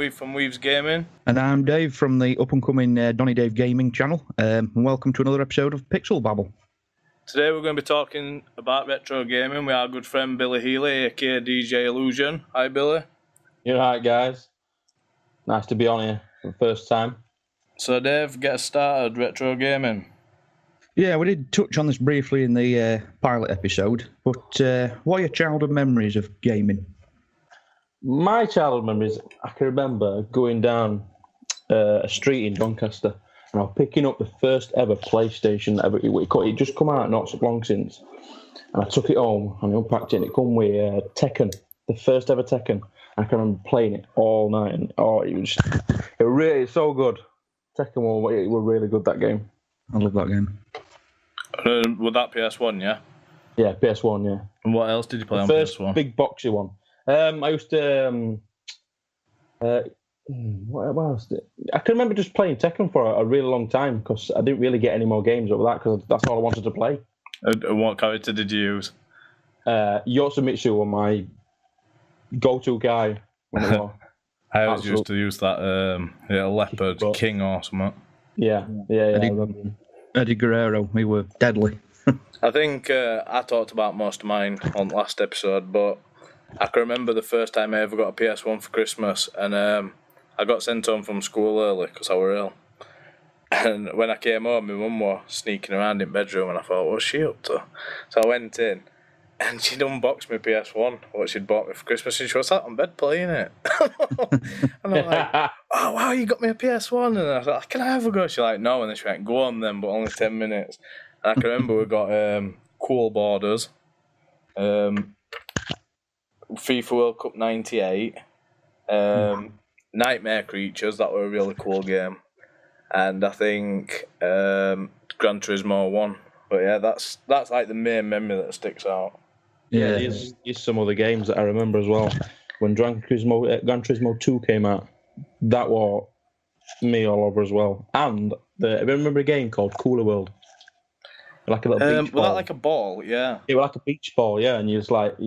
Weave from Weave's Gaming. And I'm Dave from the up-and-coming Donny Dave Gaming channel. And welcome to another episode of Pixel Babble. Today we're going to be talking about retro gaming with our good friend Billy Heeley A.K.A. DJ Illusion. Hi Billy. You're right, guys. Nice to be on here for the first time. So Dave, get us started, retro gaming. Yeah, we did touch on this briefly in the pilot episode, but what are your childhood memories of gaming? My childhood memories, I can remember going down a street in Doncaster and I was picking up the first ever PlayStation ever. It just come out not so long since. And I took it home and I unpacked it and it come with Tekken, the first ever Tekken. I can remember playing it all night and it really so good. Tekken 1, it was really good, that game. I love that game. Was that PS1, yeah? Yeah, PS1, yeah. And what else did you play on first PS1? Big boxy one. I used to what else? I can remember just playing Tekken for a really long time because I didn't really get any more games over that because that's all I wanted to play. What character did you use? Yotsumitsu was my go-to guy. I always used to use that Leopard King or something. Yeah. Eddie Guerrero, we were deadly. I think I talked about most of mine on last episode, but I can remember the first time I ever got a PS1 for Christmas, and I got sent home from school early because I were ill. And when I came home, my mum was sneaking around in bedroom, and I thought, what's she up to? So I went in, and she'd unboxed my PS1, what she'd bought me for Christmas, and she was sat on bed playing it. And I'm like, oh, wow, you got me a PS1? And I was like, can I have a go? She's like, no. And then she went, go on then, but only 10 minutes. And I can remember we got Cool Borders, FIFA World Cup 98, Nightmare Creatures, that were a really cool game. And I think Gran Turismo 1. But yeah, that's like the main memory that sticks out. Yeah, there's some other games that I remember as well. When Gran Turismo 2 came out, that was me all over as well. And I remember a game called Cooler World. Like a little beach ball. Was that like a ball? Yeah. It was like a beach ball, yeah, and you just like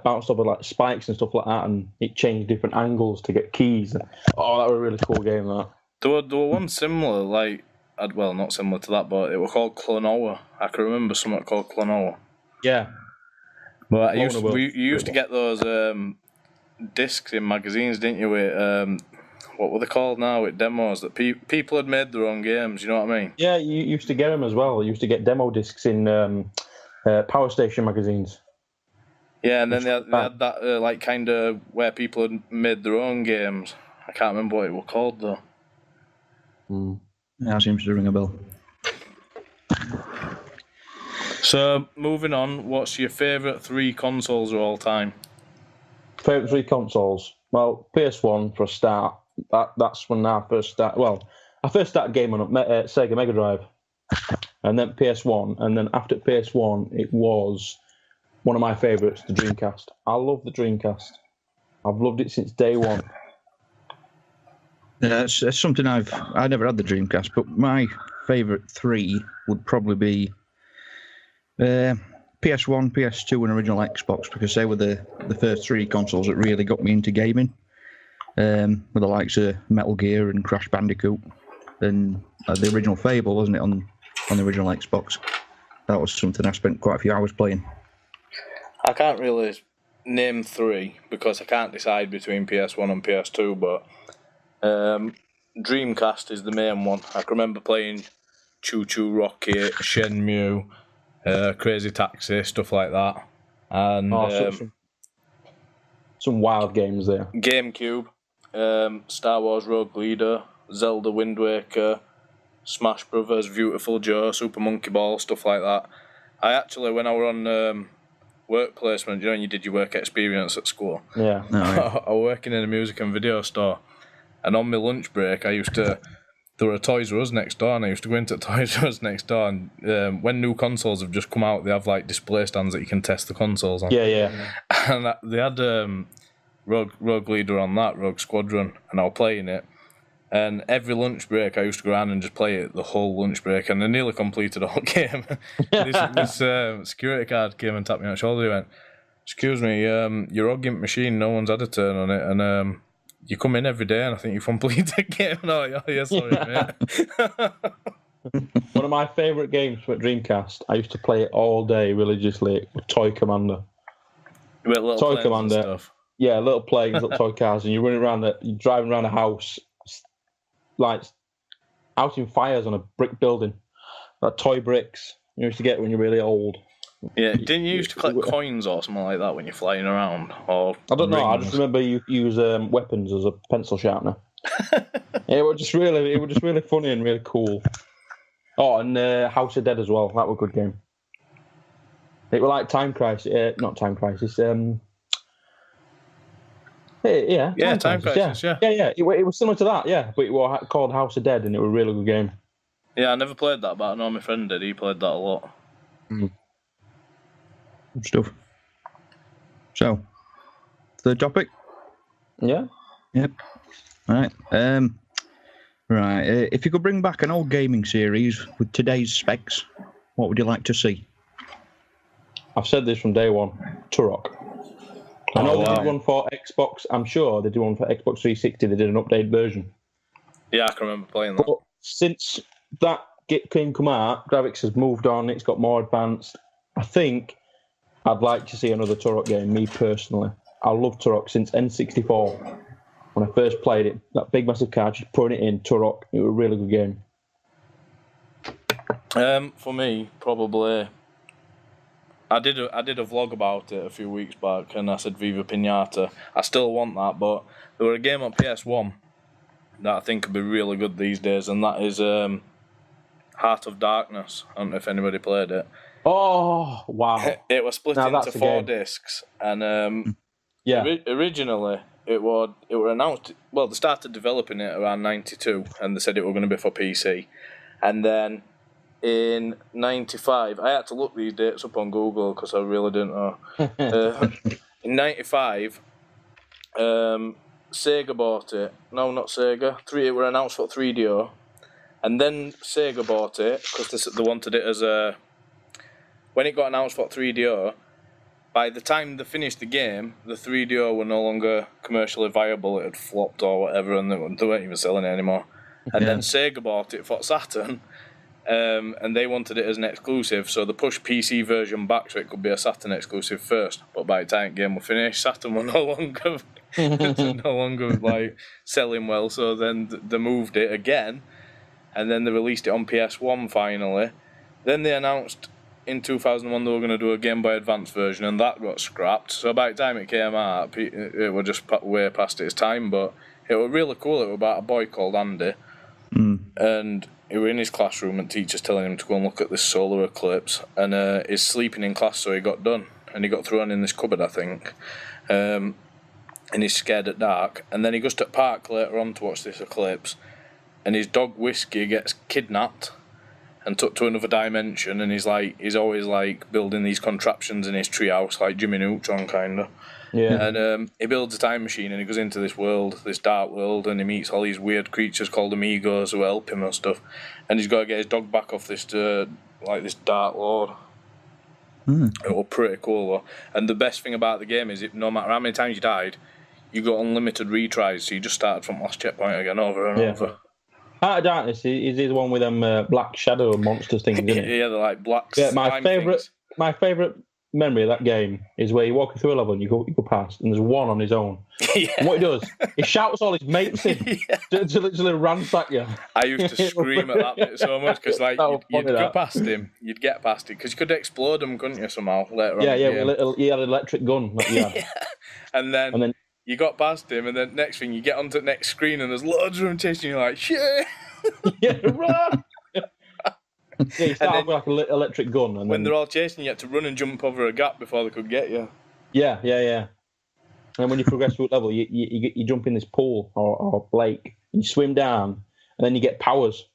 bounced over like spikes and stuff like that, and it changed different angles to get keys. Oh, that was a really cool game, that. There were one similar, like, well, not similar to that, but it was called Klonoa. I can remember something called Klonoa. Yeah. But you used to get those discs in magazines, didn't you? With what were they called now? With demos that people had made their own games. You know what I mean? Yeah, you used to get them as well. You used to get demo discs in Power Station magazines. Yeah, and then they had that like kind of where people had made their own games. I can't remember what it was called though. Yeah, seems to ring a bell. So moving on, what's your favourite 3 consoles of all time? Favourite 3 consoles? Well, PS1 for a start. That's when I first started. Well, I first started gaming on Sega Mega Drive, and then PS1, and then after PS1, it was one of my favourites, the Dreamcast. I love the Dreamcast. I've loved it since day one. Yeah, it's something I never had the Dreamcast, but my favourite 3 would probably be PS1, PS2, and original Xbox, because they were the first 3 consoles that really got me into gaming. With the likes of Metal Gear and Crash Bandicoot, and the original Fable, wasn't it, on the original Xbox? That was something I spent quite a few hours playing. I can't really name 3 because I can't decide between PS1 and PS2, but Dreamcast is the main one. I can remember playing Choo Choo Rocket, Shenmue, Crazy Taxi, stuff like that. And some wild games there. GameCube, Star Wars Rogue Leader, Zelda Wind Waker, Smash Brothers, Beautiful Joe, Super Monkey Ball, stuff like that. I actually, when I were on work placement, you know, when you did your work experience at school. Yeah. No, right. I was working in a music and video store, and on my lunch break, there were a Toys R Us next door, and I used to go into Toys R Us next door, and when new consoles have just come out, they have like display stands that you can test the consoles on. Yeah. And they had Rogue Leader on that, Rogue Squadron, and I was playing it. And every lunch break, I used to go around and just play it the whole lunch break, and I nearly completed the whole game. this security guard came and tapped me on the shoulder. He went, "Excuse me, your Rogue Imp machine, no one's had a turn on it, and You come in every day and I think you complete the game. No, yeah, sorry, mate. One of my favourite games for Dreamcast, I used to play it all day religiously, with Toy Commander. With little Toy planes Commander. and stuff. Yeah, little planes, little toy cars, and you're running around you're driving around a house, like out in fires on a brick building, like toy bricks you used to get when you're really old. Yeah, didn't you used to collect coins or something like that when you're flying around? Or I don't know. I rings? just remember you use weapons as a pencil sharpener. It was just really funny and really cool. Oh, and House of Dead as well. That was a good game. It was like Time Crisis, not Time Crisis. Time Crisis. Yeah. It was similar to that, yeah, but it was called House of Dead, and it was a really good game. Yeah, I never played that, but I know my friend did. He played that a lot. Good stuff. So, third topic. Yeah. Yep. All right. Right. If you could bring back an old gaming series with today's specs, what would you like to see? I've said this from day one. Turok. I know they did one for Xbox. I'm sure they did one for Xbox 360. They did an updated version. Yeah, I can remember playing that. But since that game come out, graphics has moved on. It's got more advanced. I think I'd like to see another Turok game, me personally. I love Turok since N64. When I first played it, that big massive card, just putting it in, Turok, it was a really good game. For me, probably... I did a vlog about it a few weeks back, and I said Viva Pinata. I still want that, but there were a game on PS1 that I think could be really good these days, and that is Heart of Darkness. I don't know if anybody played it. Oh, wow. It was split into 4 discs, and originally it were announced. Well, they started developing it around '92, and they said it were going to be for PC, and then in '95, I had to look these dates up on Google because I really didn't know. In '95, Sega bought it. No, not Sega. It were announced for 3DO, and then Sega bought it because they wanted it as a. When it got announced for 3DO, by the time they finished the game, the 3DO were no longer commercially viable. It had flopped or whatever, and they weren't even selling it anymore. And then Sega bought it for Saturn. And they wanted it as an exclusive, so they pushed PC version back so it could be a Saturn exclusive first. But by the time the game was finished, Saturn were no longer like selling well. So then they moved it again, and then they released it on PS1 finally. Then they announced in 2001 they were going to do a Game Boy Advance version, and that got scrapped. So by the time it came out, it was just way past its time. But it was really cool. It was about a boy called Andy, and he was in his classroom and teachers telling him to go and look at this solar eclipse, and he's sleeping in class, so he got done, and he got thrown in this cupboard, I think, and he's scared at dark, and then he goes to the park later on to watch this eclipse, and his dog Whiskey gets kidnapped and took to another dimension, and he's always like building these contraptions in his treehouse, like Jimmy Neutron kind of. Yeah. And he builds a time machine, and he goes into this world, this dark world, and he meets all these weird creatures called amigos who help him and stuff. And he's got to get his dog back off this this dark lord. It was pretty cool though. And the best thing about the game is, no matter how many times you died, you got unlimited retries, so you just started from last checkpoint again over and over. Heart of Darkness is the one with them black shadow monsters things, isn't it? Yeah, they're like black. Yeah, my favourite memory of that game is where you're walking through a level and you go past, and there's one on his own. Yeah. And what he does, he shouts all his mates in to literally ransack you. I used to scream at that bit so much because you'd go past him, you'd get past it because you could explode him, couldn't you, somehow later on? Yeah, he had an electric gun. Like, and then you got past him, and then next thing you get onto the next screen and there's loads of them chasing you, like shit. Yeah, run! Yeah, you start with like an electric gun, and when they're all chasing, you had to run and jump over a gap before they could get you. Yeah. And when you progress through a level, you jump in this pool or lake, and you swim down, and then you get powers.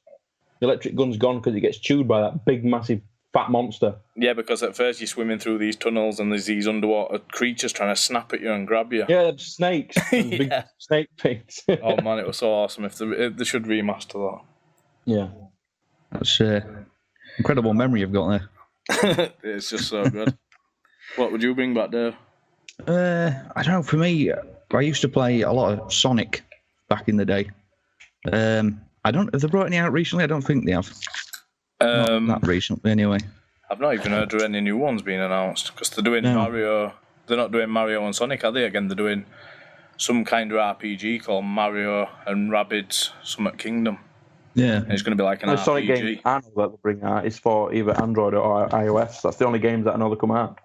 The electric gun's gone because it gets chewed by that big, massive, fat monster. Yeah, because at first you're swimming through these tunnels, and there's these underwater creatures trying to snap at you and grab you. Yeah, snakes. Big snake things. Oh man, it was so awesome. If they should remaster that. Yeah. That's incredible memory you've got there. It's just so good. What would you bring back, Dave? I don't know. For me, I used to play a lot of Sonic back in the day. I don't. Have they brought any out recently? I don't think they have. Not that recently, anyway. I've not even heard of any new ones being announced because they're doing Mario. They're not doing Mario and Sonic, are they? Again, they're doing some kind of RPG called Mario and Rabbids Summit Kingdom. Yeah, and it's going to be like an RPG. Sonic games I know that they bring out is for either Android or iOS. That's the only games that I know that come out.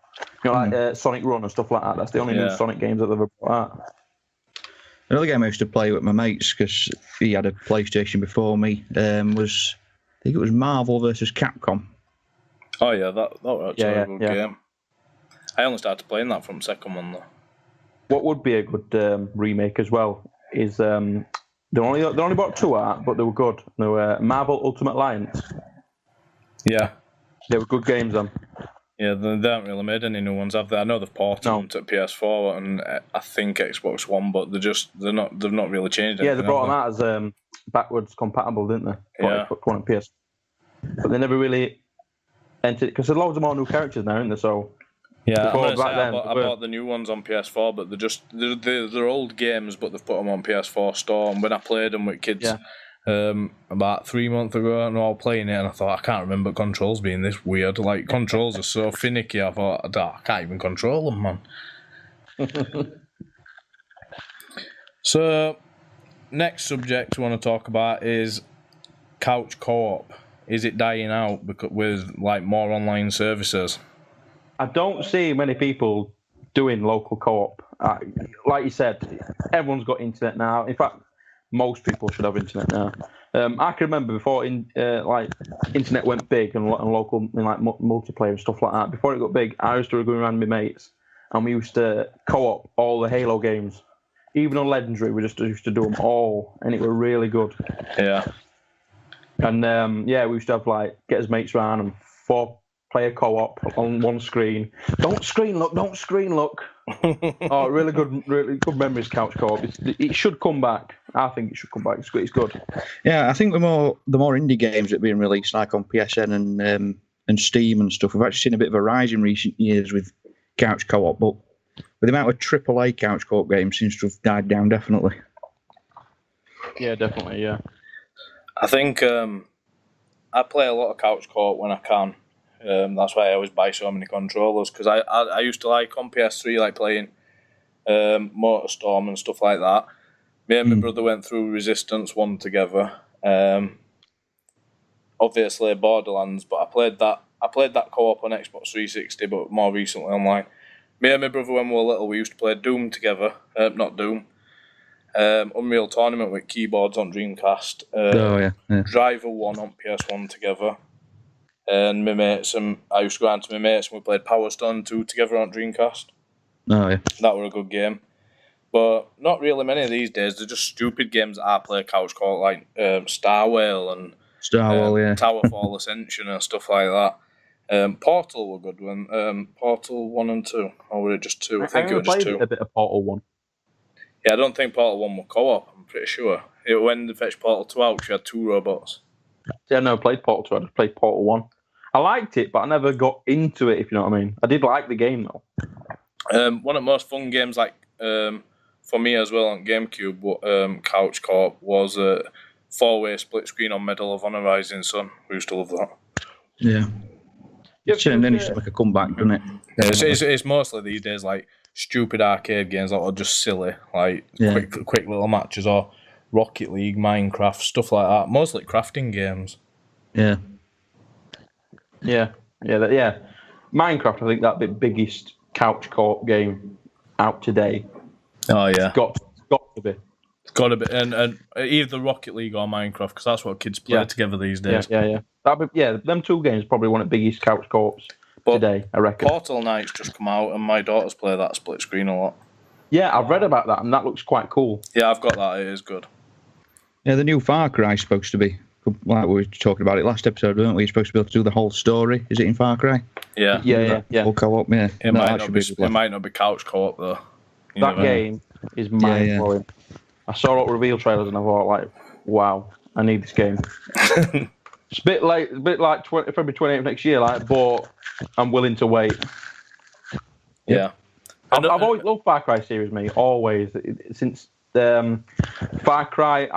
You know, like Sonic Run and stuff like that. That's the only new Sonic games that they've ever brought out. Another game I used to play with my mates because he had a PlayStation before me was, I think it was Marvel versus Capcom. Oh yeah, that was actually a good game. I only started playing that from second one though. What would be a good remake as well is they only brought 2 out, but they were good. They were Marvel Ultimate Alliance. Yeah, they were good games then. Yeah, they haven't really made any new ones, have they? I know they've ported them to PS4 and I think Xbox One, but they've not really changed anything. Yeah, they brought them out as backwards compatible, didn't they? Yeah. Xbox One and PS. But they never really entered because there's loads of more new characters now, isn't there? So yeah, I bought the new ones on PS4, but they're old games, but they've put them on PS4 store. And when I played them with kids about 3 months ago, and I was playing it, and I thought I can't remember controls being this weird. Like controls are so finicky. I thought I can't even control them, man. So, next subject we want to talk about is couch co-op. Is it dying out with like more online services? I don't see many people doing local co-op. Like you said, everyone's got internet now. In fact, most people should have internet now. I can remember before internet went big and local multiplayer and stuff like that. Before it got big, I used to go around with my mates and we used to co-op all the Halo games. Even on Legendary, we just used to do them all, and it were really good. Yeah. And we used to have get his mates around and 4-player co-op on one screen. Don't screen look. Oh, really good memories, couch co-op. It should come back. I think it should come back. It's good. Yeah, I think the more indie games that are being released, like on PSN and Steam and stuff, we've actually seen a bit of a rise in recent years with couch co-op, but with the amount of AAA couch co-op games seems to have died down, definitely. Yeah, definitely, yeah. I think I play a lot of couch co-op when I can. That's why I always buy so many controllers, because I used to like on PS3 playing MotorStorm and stuff like that. Me and my brother went through Resistance 1 together. Obviously Borderlands, but I played that co-op on Xbox 360, but more recently online. Me and my brother, when we were little, we used to play Doom together. Not Doom. Unreal Tournament with keyboards on Dreamcast. Driver 1 on PS1 together. And my mates, I used to go out to my mates and we played Power Stone 2 together on Dreamcast. Oh, yeah. That were a good game. But not really many of these days. They're just stupid games that I play couch co-op, like Star Whale and Towerfall Ascension and stuff like that. Portal were good one. Portal 1 and 2. Or were it just 2? I think it was just 2. A bit of Portal 1. Yeah, I don't think Portal 1 were co-op, I'm pretty sure. When they fetched Portal 2 out, you had 2 robots. Yeah, I never played Portal 2, I just played Portal 1. I liked it, but I never got into it, if you know what I mean. I did like the game, though. One of the most fun games, for me as well on GameCube, couch co-op, was a 4-way split screen on Medal of Honor Rising Sun. We used to love that. Yeah. And then it's like a comeback, doesn't it? It's mostly these days stupid arcade games that are just silly, quick little matches, or Rocket League, Minecraft, stuff like that. Mostly crafting games. Yeah. Yeah. Minecraft, I think that's the biggest couch co-op game out today. Oh yeah, got to be. It's got to be, and either Rocket League or Minecraft, because that's what kids play together these days. Yeah. Them 2 games probably one of the biggest couch co-ops today, I reckon. Portal Knight's just come out, and my daughters play that split screen a lot. Yeah, I've read about that, and that looks quite cool. Yeah, I've got that. It is good. Yeah, the new Far Cry is supposed to be, like we were talking about it last episode, weren't we? You're supposed to be able to do the whole story. Is it in Far Cry? Yeah. Full co-op, yeah. It might not be couch co-op, though. That game is mind-blowing. I saw all reveal trailers and I thought, wow, I need this game. It's a bit like February 28th next year, but I'm willing to wait. Yeah. I've always loved Far Cry series, mate. Always since Far Cry.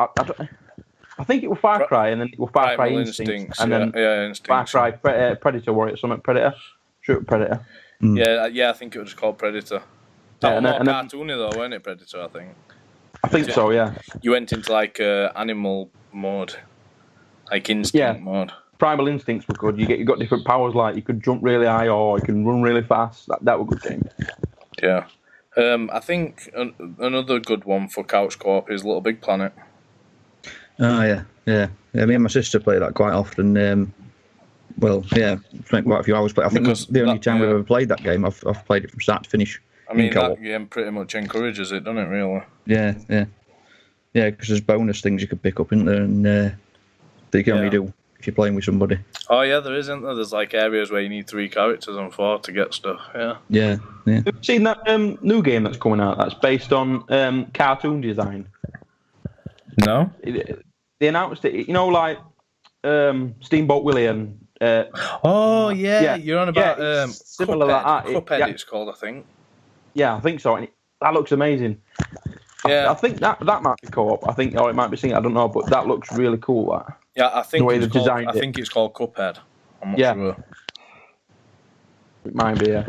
I think it was Far Cry, and then it was Far Cry Instincts, and then Instincts. Far Cry Predator, or something Predator, Shoot Predator. Yeah, I think it was called Predator. That was more cartoony though, wasn't it, Predator? I think so. Yeah. You went into like animal mode, like instinct mode. Primal Instincts were good. You got different powers, like you could jump really high or you can run really fast. That was a good game. Yeah. I think another good one for couch co-op is Little Big Planet. Oh yeah. Me and my sister play that quite often. Spent quite a few hours. But I think that's the only time we've ever played that game. I've played it from start to finish. I mean, that game pretty much encourages it, doesn't it? Really? Yeah. Because there's bonus things you could pick up in there, and that you can only do if you're playing with somebody. Oh yeah, there isn't there? There's like areas where you need 3 characters and 4 to get stuff. Yeah. Have you seen that new game that's coming out? That's based on cartoon design. No. They announced it. You know, like Steamboat Willie and. You're on about similar Cuphead. like that. Cuphead, it's called, I think. Yeah, I think so. And that looks amazing. Yeah, I think that might be co-op. I think, or it might be single. I don't know, but that looks really cool. That. Yeah, I think the way it's they called, designed I think it's called Cuphead. I'm not sure. It might be. Yeah.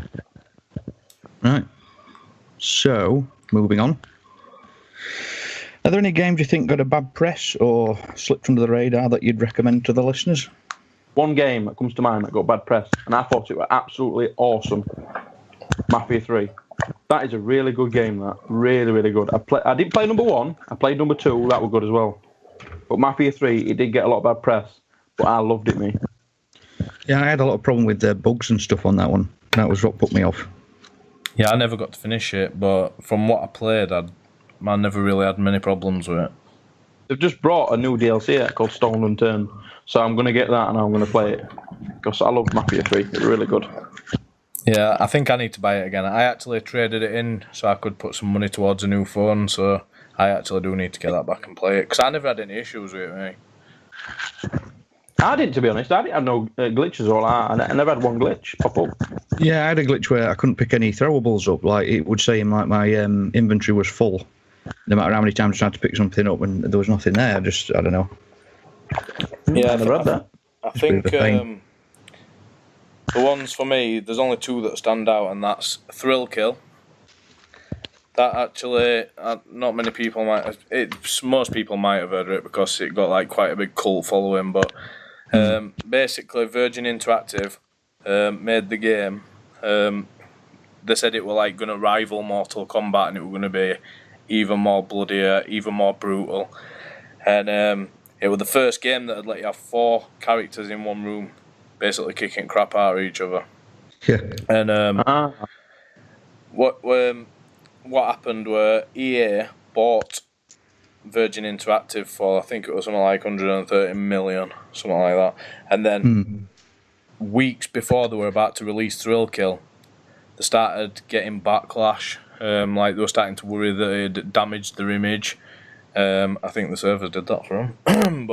Right. So moving on. Are there any games you think got a bad press or slipped under the radar that you'd recommend to the listeners? One game that comes to mind that got bad press, and I thought it was absolutely awesome. Mafia 3. That is a really good game. That really, really good. I didn't play number 1. I played number 2. That was good as well. But Mafia 3, it did get a lot of bad press, but I loved it, me. Yeah, I had a lot of problem with the bugs and stuff on that one. That was what put me off. Yeah, I never got to finish it, but from what I played, I never really had many problems with it. They've just brought a new DLC out called Stolen and Turned, so I'm going to get that and I'm going to play it because I love Mafia 3. It's really good. Yeah, I think I need to buy it again. I actually traded it in so I could put some money towards a new phone, so I actually do need to get that back and play it because I never had any issues with it, mate. I didn't, to be honest. I didn't have no glitches or that. I never had one glitch pop up. Yeah, I had a glitch where I couldn't pick any throwables up. Like, it would say in my inventory was full, no matter how many times I tried to pick something up, and there was nothing there. I don't know. Yeah, I never had that. I think the ones for me, there's only 2 that stand out, and that's Thrill Kill. That actually, not many people most people might have heard of it because it got like quite a big cult following. But basically, Virgin Interactive made the game. They said it were like going to rival Mortal Kombat, and it were going to be even more bloodier, even more brutal. And it was the first game that had let you have 4 characters in one room, basically kicking crap out of each other. Yeah. And what happened were EA bought Virgin Interactive for, I think it was something like 130 million, something like that. And then weeks before they were about to release Thrill Kill, they started getting backlash. Like they were starting to worry that it had damaged their image. I think the servers did that for them.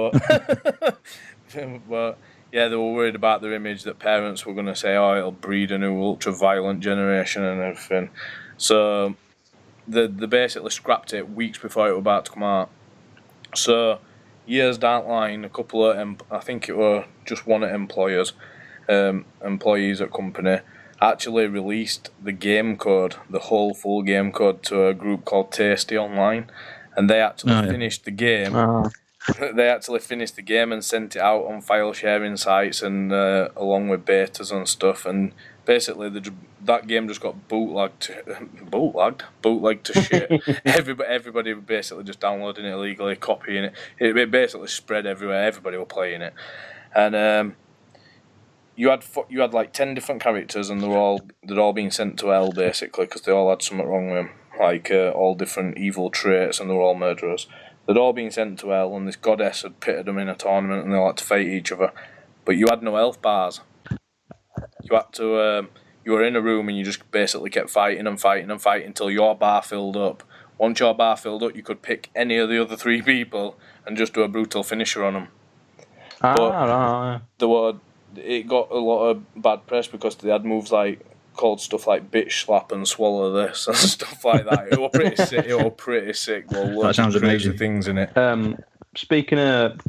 but yeah, they were worried about their image, that parents were going to say, oh, it'll breed a new ultra-violent generation and everything. So they basically scrapped it weeks before it was about to come out. So years down the line, a couple of, I think it were just one of employees at company, actually released the game code, the whole full game code, to a group called Tasty Online, and they actually finished the game. They actually finished the game and sent it out on file sharing sites and along with betas and stuff. And basically, that game just got bootlegged to shit. Everybody were basically just downloading it illegally, copying it. It basically spread everywhere. Everybody were playing it, and you had like 10 different characters, and they'd all been sent to hell basically because they all had something wrong with them, like all different evil traits, and they were all murderers. They'd all been sent to hell, and this goddess had pitted them in a tournament, and they all had to fight each other. But you had no health bars. You had to. You were in a room, and you just basically kept fighting until your bar filled up. Once your bar filled up, you could pick any of the other 3 people and just do a brutal finisher on them. But it got a lot of bad press because they had moves like called stuff like bitch slap and swallow this and stuff like that. It was pretty sick. It was pretty sick. Well, That sounds crazy amazing. things in it. Speaking of,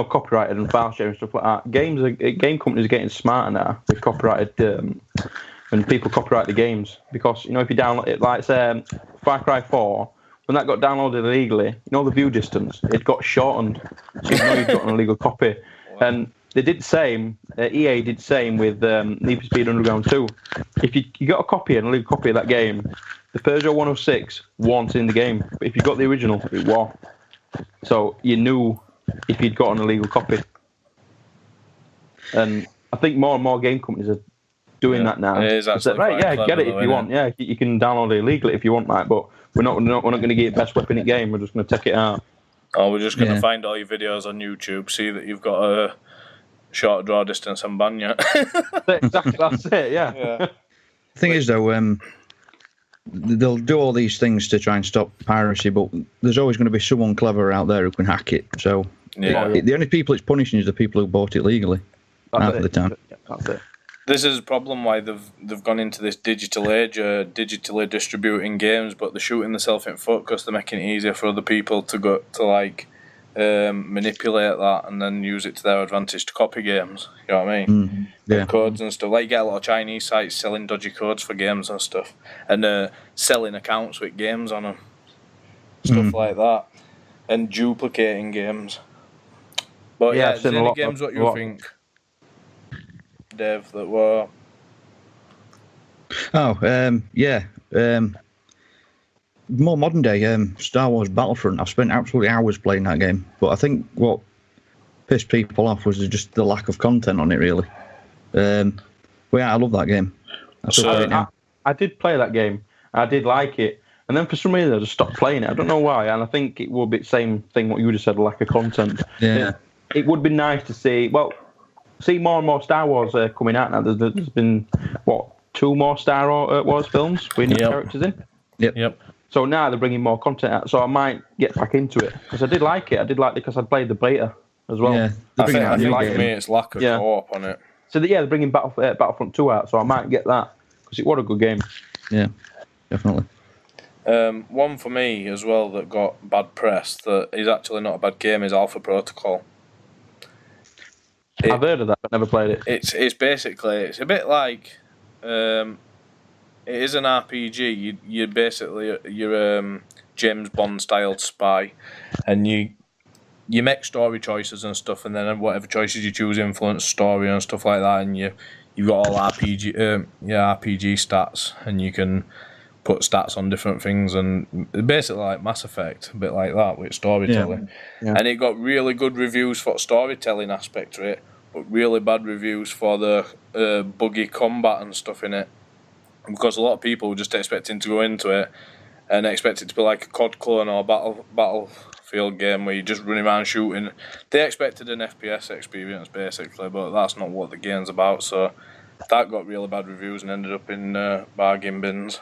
copyrighted and file sharing stuff like that, game companies are getting smarter now with copyrighted, when people copyright the games. Because, if you download it, like Far Cry 4, when that got downloaded illegally, the view distance, it got shortened. So you've got an illegal copy. Wow. And they did the same, EA did the same with Need for Speed Underground 2. If you got a copy, an illegal copy of that game, the Peugeot 106 wasn't in the game. But if you got the original, it was. So you knew if you'd got an illegal copy. And I think more and more game companies are doing that now. It is actually right, clever, get it if you want. Yeah, you can download it illegally if you want, mate. But we're not going to get your best weapon in game. We're just going to take it out. Oh, we're just going to find all your videos on YouTube, see that you've got a short draw distance and ban you. Exactly, that's it. Yeah. The thing is, though, they'll do all these things to try and stop piracy, but there's always going to be someone clever out there who can hack it. So the only people it's punishing is the people who bought it legally. Half of the time. That's it. This is a problem why they've gone into this digital age, digitally distributing games, but they're shooting themselves in the foot because they're making it easier for other people to manipulate that and then use it to their advantage to copy games. You know what I mean? Codes and stuff. Like you get a lot of Chinese sites selling dodgy codes for games and stuff, and selling accounts with games on them, stuff like that, and duplicating games. But I've seen any games what you think, Dave, that were... more modern day, Star Wars Battlefront. I've spent absolutely hours playing that game, but I think what pissed people off was just the lack of content on it, really. I love that game. I did play that game. I did like it. And then for some reason I just stopped playing it. I don't know why. And I think it will be the same thing what you just said, lack of content. Yeah. It would be nice to see more and more Star Wars coming out now. There's been, 2 more Star Wars films with new characters in? Yep. So now they're bringing more content out. So I might get back into it. Because I did like it. I did like it because I played the beta as well. Yeah. I think for me it's lack of co-op on it. So they're bringing Battlefront 2 out. So I might get that. Because it was a good game. Yeah, definitely. One for me as well that got bad press that is actually not a bad game is Alpha Protocol. I've heard of that, but never played it. It's basically, it's a bit like, it is an RPG. You're basically you're James Bond styled spy, and you make story choices and stuff, and then whatever choices you choose influence story and stuff like that, and you've got all RPG stats, and you can put stats on different things, and basically like Mass Effect, a bit like that with storytelling. Yeah. And it got really good reviews for storytelling aspect to it, but really bad reviews for the buggy combat and stuff in it, because a lot of people were just expecting to go into it and expect it to be like a COD clone or Battlefield game where you're just running around shooting. They expected an FPS experience basically, but that's not what the game's about. So that got really bad reviews and ended up in bargain bins.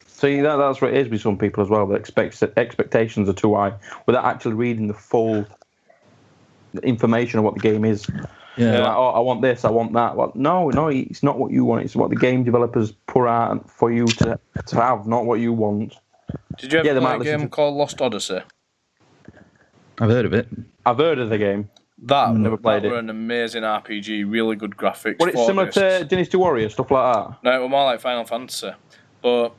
See, that's what it is with some people as well. The expectations are too high without actually reading the full information of what the game is. Yeah. Like, I want this, I want that. Well, no, it's not what you want. It's what the game developers put out for you to have, not what you want. Did you ever play a game called Lost Odyssey? I've heard of it. I've heard of the game. Never played it. Were an amazing RPG, really good graphics. Was it similar to Dynasty Warriors, stuff like that? No, it was more like Final Fantasy. But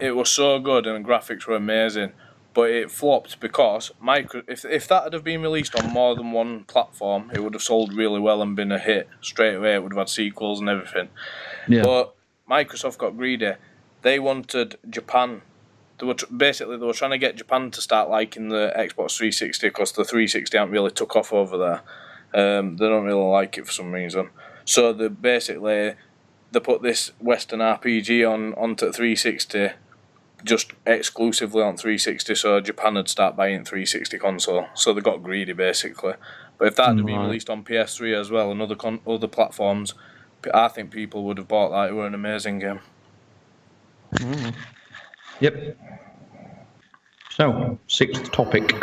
it was so good and the graphics were amazing. But it flopped because if that had have been released on more than one platform, it would have sold really well and been a hit straight away. It would have had sequels and everything. Yeah. But Microsoft got greedy. They wanted Japan. They were trying to get Japan to start liking the Xbox 360 because the 360 hasn't really took off over there. They don't really like it for some reason. So they put this Western RPG onto 360. Just exclusively on 360, so Japan would start buying 360 console. So they got greedy, basically. But if that had been released on PS3 as well and other platforms, I think people would have bought that. It were an amazing game. Mm. Yep. So, 6th topic.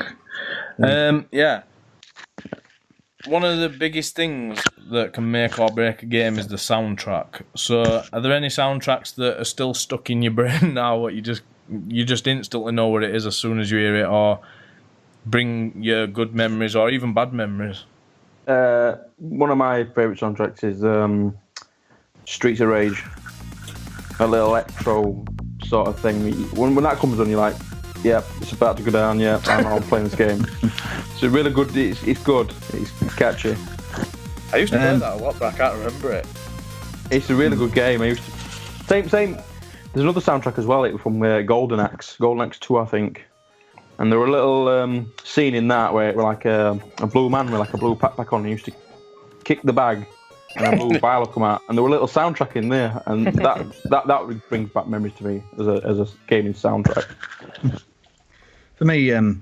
one of the biggest things that can make or break a game is the soundtrack. So, are there any soundtracks that are still stuck in your brain now? What you just instantly know what it is as soon as you hear it, or bring your good memories or even bad memories? One of my favourite soundtracks is Streets of Rage. A little electro sort of thing. When that comes on, you're like, yeah, it's about to go down. Yeah, I'm playing this game. It's really good. It's good. It's catchy. I used to play that a lot, but I can't remember it. It's a really good game. I used to same. There's another soundtrack as well. It was from Golden Axe 2, I think. And there were a little scene in that where it was like a blue man with like a blue backpack on. And he used to kick the bag, and a blue vial would come out. And there were a little soundtrack in there, and that brings back memories to me as a gaming soundtrack. For me, the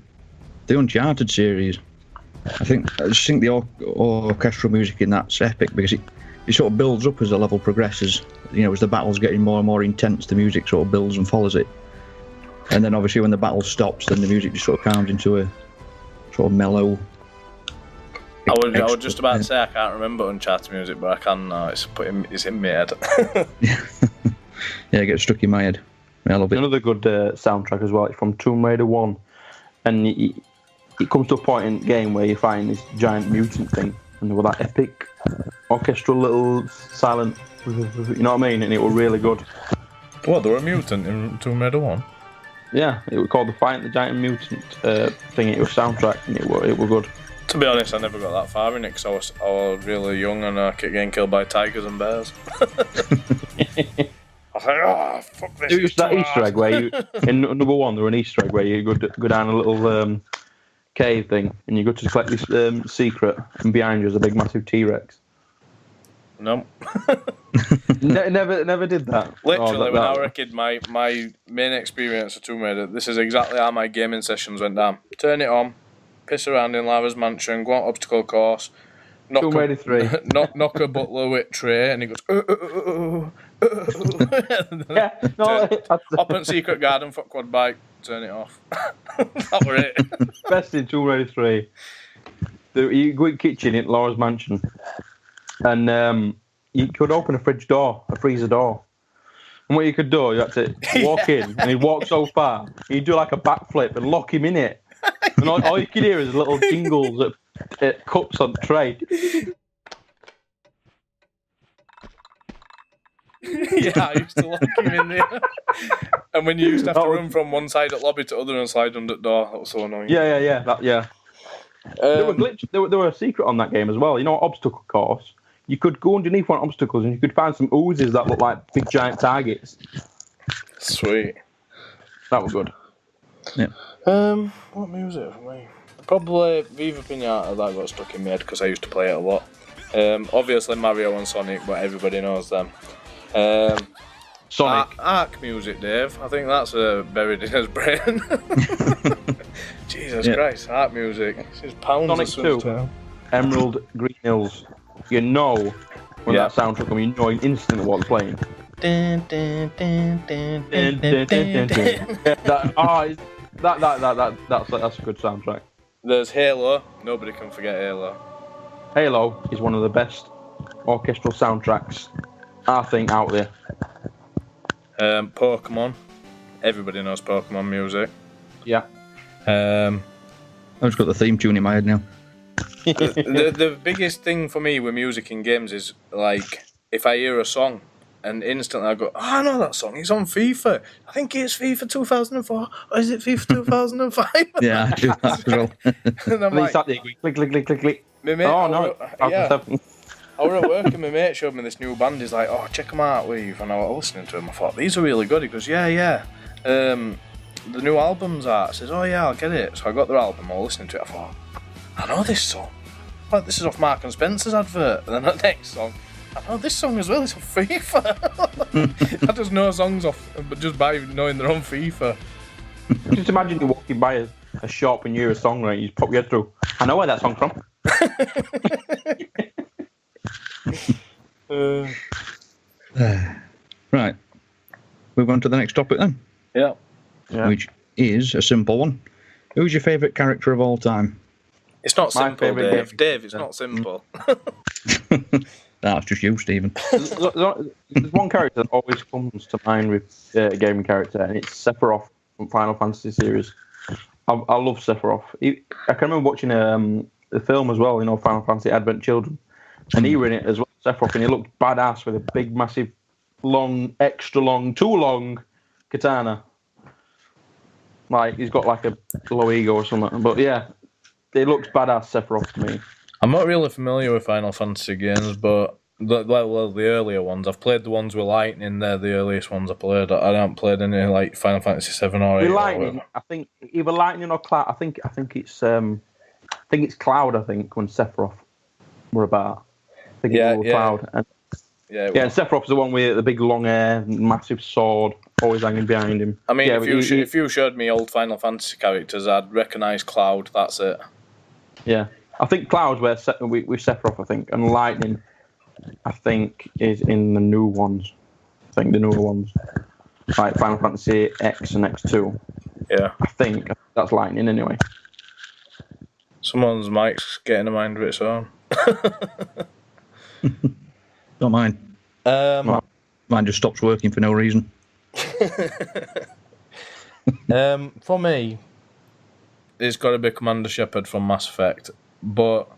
Uncharted series, I just think the orchestral music in that's epic because it sort of builds up as the level progresses. You know, as the battle's getting more and more intense, the music sort of builds and follows it. And then obviously when the battle stops, then the music just sort of calms into a sort of mellow. I was just about to say I can't remember Uncharted music, but I can now. It's in my head. Yeah, it gets stuck in my head. I love it. Another good soundtrack as well. It's from Tomb Raider 1, and it comes to a point in the game where you find this giant mutant thing, and there were that epic orchestral little silent, you know what I mean? And it was really good. What, there were a mutant in Tomb Raider 1? Yeah, it was called the Fight the Giant Mutant thing. It was soundtrack, and it was good. To be honest, I never got that far in it because I was really young and I kept getting killed by tigers and bears. I was like, oh, fuck this. It was that Easter egg where you, in number 1, there was an Easter egg where you go down a little cave thing and you go to collect this secret, and behind you is a big massive T-Rex. No. Never did that. Literally, when I was a kid, my main experience of Tomb Raider, this is exactly how my gaming sessions went down. Turn it on, piss around in Lara's mansion, go on obstacle course, knock a butler with tray, and he goes, yeah, no, hop in secret garden, fuck quad bike, turn it off. That were it. Best in Tomb Raider 3. You go in the kitchen in Laura's mansion, and you could open a freezer door. And what you could do, you had to walk in, and he'd walk so far, he'd do like a backflip and lock him in it. And all you could hear is little jingles at cups on the tray. Yeah, I used to lock him in there. And when you used to have to run from one side of the lobby to the other and slide under the door, that was so annoying. Yeah. There were a secret on that game as well. You know, obstacle course. You could go underneath one obstacles and you could find some oozes that look like big giant targets. Sweet. That was good. Yeah. What music for me? Probably Viva Pinata. That got stuck in my head because I used to play it a lot. Obviously Mario and Sonic, but everybody knows them. Sonic. Arc music, Dave. I think that's buried in his brain. Jesus Christ, Arc music. It's just pounds Sonic of 2. Emerald Green Hills. You know when that soundtrack comes, you know instantly what's playing. That's a good soundtrack. There's Halo. Nobody can forget Halo. Halo is one of the best orchestral soundtracks I think out there. Pokemon. Everybody knows Pokemon music. Yeah. I've just got the theme tune in my head now. The biggest thing for me with music in games is like if I hear a song and instantly I go, oh, I know that song. It's on FIFA. I think it's FIFA 2004 or is it FIFA 2005? Yeah, I do that as well. And I'm like, click. My mate, Oh no! yeah. I was at work and my mate showed me this new band. He's like, oh, check them out, Weave. And I was listening to him. I thought, these are really good. He goes, yeah. The new album's out. I says, oh yeah, I'll get it. So I got their album. I was listening to it. I thought, I know this song. Like, this is off Mark and Spencer's advert. And then the next song, I know this song as well. It's off FIFA. I just know songs off, but just by knowing they're on FIFA. Just imagine you walking by a shop and you hear a song, right? You just pop your head through. I know where that song's from. Right. Move on to the next topic then. Yeah. Which is a simple one. Who's your favourite character of all time? It's not My simple, favourite Dave. game. Dave, it's not simple. That's just you, Stephen. There's one character that always comes to mind with a gaming character, and it's Sephiroth from Final Fantasy series. I love Sephiroth. I can remember watching the film as well, Final Fantasy Advent Children, and he was in it as well, Sephiroth, and he looked badass with a big, massive, long, extra long, too long katana. Like, he's got like a low ego or something. But yeah, it looks badass, Sephiroth, to me. I'm not really familiar with Final Fantasy games, but the earlier ones. I've played the ones with Lightning. They're the earliest ones I played. I haven't played any like Final Fantasy 7 or 8. With Lightning, I think either Lightning or Cloud. I think it's Cloud. I think when Sephiroth were about. I think it was Cloud. And, and Sephiroth's the one with the big long hair, massive sword, always hanging behind him. I mean, if you showed me old Final Fantasy characters, I'd recognise Cloud. That's it. Yeah, I think Cloud's with Sephiroth. I think, and Lightning, I think, is in the new ones. I think the newer ones, like Final Fantasy X and X2. Yeah, I think that's Lightning anyway. Someone's mic's getting a mind of its own. Don't mind. Mine just stops working for no reason. For me, it's got to be Commander Shepard from Mass Effect, but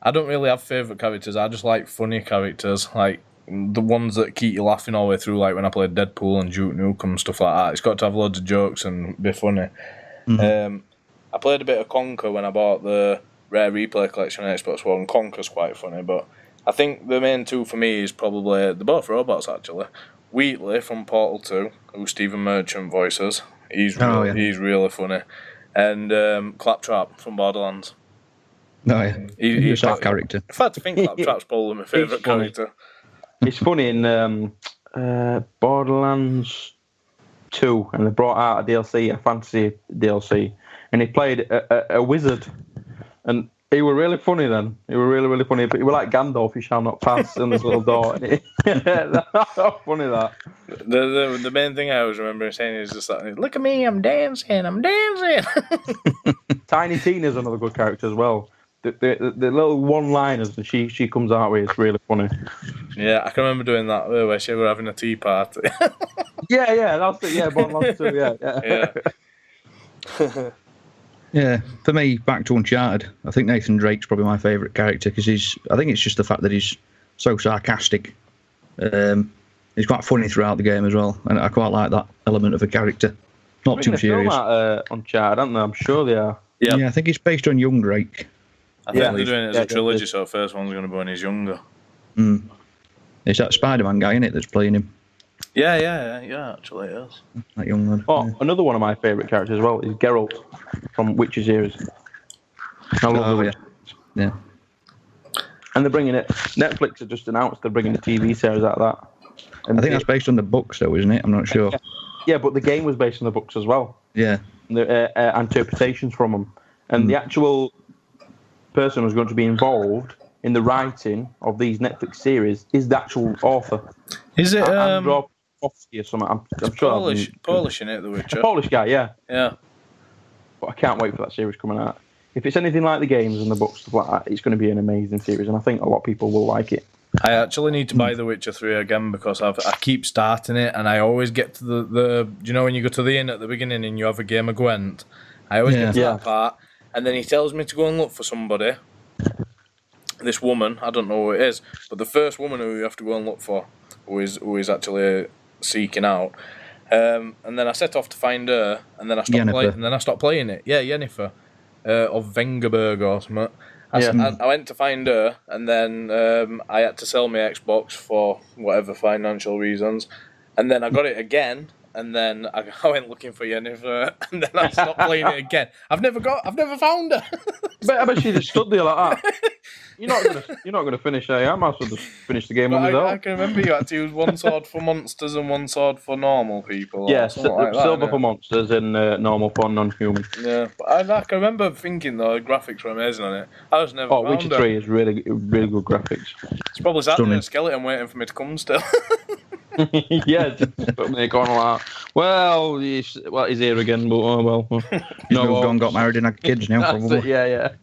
I don't really have favourite characters. I just like funny characters, like the ones that keep you laughing all the way through, like when I played Deadpool and Duke Nukem, stuff like that. It's got to have loads of jokes and be funny. Mm-hmm. I played a bit of Conker when I bought the Rare Replay Collection on Xbox One. Conker's quite funny, but I think the main two for me is probably, they're both robots actually. Wheatley from Portal 2, who Stephen Merchant voices. He's really funny. And Claptrap from Borderlands. No, yeah. He's that character. I've had to think Claptrap's probably my favourite character. It's funny in Borderlands 2, and they brought out a DLC, a fantasy DLC, and he played a wizard. And he were really funny then. He were really, really funny. But he were like Gandalf, you shall not pass in this little door. That's funny, that. The main thing I always remember saying is just that, look at me, I'm dancing. Tiny Tina's another good character as well. The little one-liners that she comes out with is really funny. Yeah, I can remember doing that where she were having a tea party. yeah, that's it. Yeah, Borderlands 2, yeah. Yeah, for me, back to Uncharted, I think Nathan Drake's probably my favourite character because I think it's just the fact that he's so sarcastic. He's quite funny throughout the game as well, and I quite like that element of a character. Not too serious. Uncharted, I don't know, I'm sure they are. Yep. Yeah, I think it's based on young Drake. I think they're doing it as a trilogy, so the first one's going to be when he's younger. It's that Spider-Man guy, isn't it, that's playing him? Yeah, actually it is. That young lad. Another one of my favourite characters as well is Geralt from Witcher series. I love the Yeah. And they're bringing it. Netflix have just announced they're bringing a TV series out of that. And I think that's based on the books, though, isn't it? I'm not sure. Yeah, but the game was based on the books as well. Yeah. The interpretations from them, and the actual person who's going to be involved in the writing of these Netflix series is the actual author. Is it Andrzej Sapkowski or something? I'm sure. Polish in it, The Witcher. A Polish guy, yeah. Yeah. But I can't wait for that series coming out. If it's anything like the games and the books, stuff like that, it's going to be an amazing series, and I think a lot of people will like it. I actually need to buy The Witcher 3 again because I keep starting it, and I always get to the do you know when you go to the inn at the beginning and you have a game of Gwent? I always get to that part, and then he tells me to go and look for somebody. This woman, I don't know who it is, but the first woman who you have to go and look for, who is actually seeking out. And then I set off to find her, and then I stopped playing it. Yeah, Yennefer, of Vengerberg or something. I went to find her, and then I had to sell my Xbox for whatever financial reasons, and then I got it again, and then I went looking for Yennefer, and then I stopped playing it again. I've never found her. I bet she just stood there like that. You're not gonna finish her. I might as well just finish the game on the I can remember you had to use one sword for monsters and one sword for normal people. Yeah, silver for monsters and normal for non-human. Yeah, but I can remember thinking though the graphics were amazing on it. I just never found her. Witcher 3 is really good graphics. It's probably sat there in a skeleton waiting for me to come still. Yeah, just put me going like, well, he's here again, but oh well. He's moved on, got married and had kids now, probably. Yeah.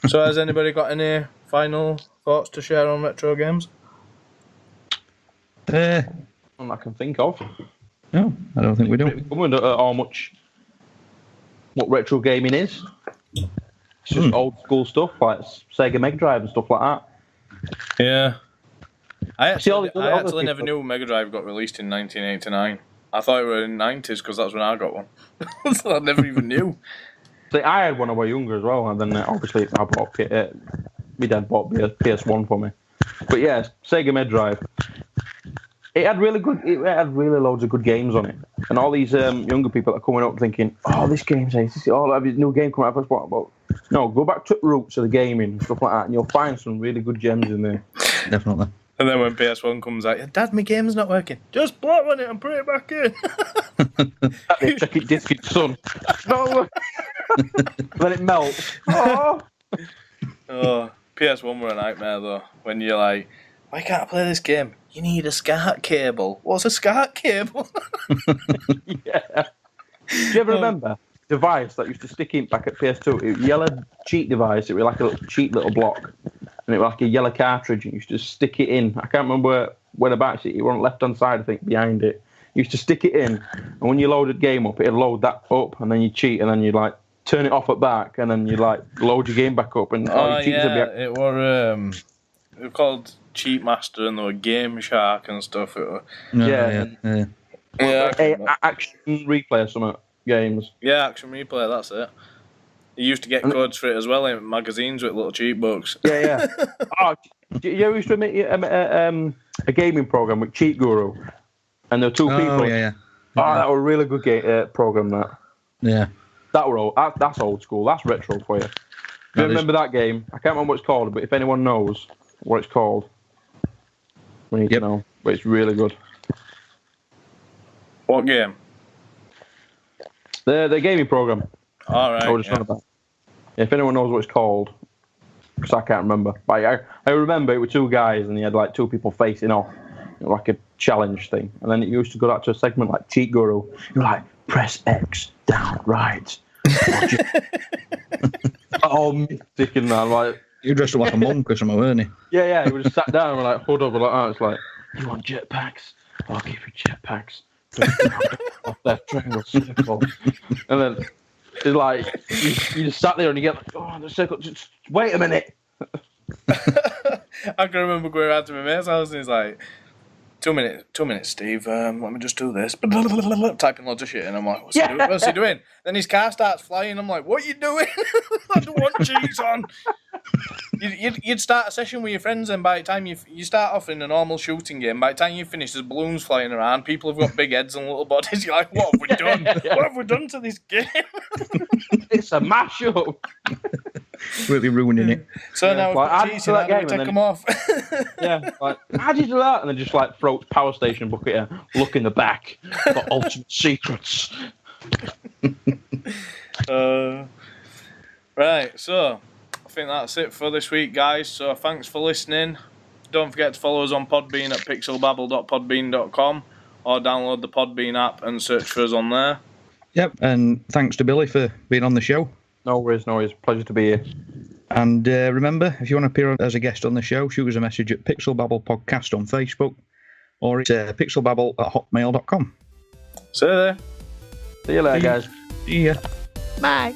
So has anybody got any final thoughts to share on retro games? One I can think of. No, I don't think we do. I wonder how much what retro gaming is. It's just old school stuff like Sega Mega Drive and stuff like that. Yeah. I actually people- never knew Mega Drive got released in 1989. I thought it was in the 90s because that's when I got one. So I never even knew. See, I had one when I was younger as well, and then obviously I bought my dad bought PS1 for me. But yeah, Sega Mega Drive. It had really loads of good games on it, and all these younger people are coming up thinking, "Oh, this game's ace. Oh, have a new game coming out." But no, go back to the roots of the gaming and stuff like that, and you'll find some really good gems in there. Definitely. And then when PS1 comes out, Dad, my game's not working. Just blow on it and put it back in. Check it, disc it, son. No. Then it melts. Oh. Oh, PS1 were a nightmare though. When you're like, why can't I play this game? You need a SCART cable. What's a SCART cable? Yeah. Do you ever remember the device that used to stick in back at PS2? It was a yellow cheat device. It was like a cheap little block. And it was like a yellow cartridge. And you used to stick it in. I can't remember where about it. It was on the left-hand side, I think, behind it. You used to stick it in. And when you loaded the game up, it'd load that up. And then you cheat. And then you'd like turn it off at back. And then you'd like load your game back up. And your cheats would be... It was called Cheat Master and there were Game Shark and stuff. Yeah. Action replay or something. Games. Yeah, Action Replay, that's it. You used to get codes for it as well in magazines with little cheat books. Yeah. Oh, you used to make a gaming program with Cheat Guru, and there were two people. Yeah. Oh, that was a really good program. That. Yeah. That were old. That's old school. That's retro for you. You remember that game? I can't remember what it's called, but if anyone knows what it's called, we need to know. But it's really good. What game? The gaming program. All right. If anyone knows what it's called, because I can't remember. But I remember it were two guys and he had like two people facing off, like a challenge thing. And then it used to go out to a segment like Cheat Guru. You're like, press X, down, right. Oh, mystic and that. Like, You dressed up like a monk or something, weren't you? Yeah. He would just sat down and like hood up like that. It's like, you want jetpacks? I'll give you jetpacks. Off left triangle circle. And then it's like you just sat there and you get like, oh, the circle. Just wait a minute. I can remember going around to my mate's house and he's like, 2 minutes, Steve. Let me just do this. Typing loads of shit, and I'm like, what's he doing? Then his car starts flying. I'm like, what are you doing? I don't want cheese on. You'd start a session with your friends, and by the time you start off in a normal shooting game, by the time you finish, there's balloons flying around. People have got big heads and little bodies. You're like, what have we done? What have we done to this game? It's a mashup. Really ruining it. So now we've got cheese, how do we take them off? Yeah, like, how do you do that? And then just like throw power station bucket here, look in the back for ultimate secrets. Right, so I think that's it for this week, guys. So thanks for listening. Don't forget to follow us on Podbean at pixelbabble.podbean.com or download the Podbean app and search for us on there. Yep, and thanks to Billy for being on the show. No worries. Pleasure to be here. And remember, if you want to appear as a guest on the show, shoot us a message at Pixel Babble Podcast on Facebook, or it's pixelbabble@hotmail.com. See you there. See you later, guys. See ya. Bye.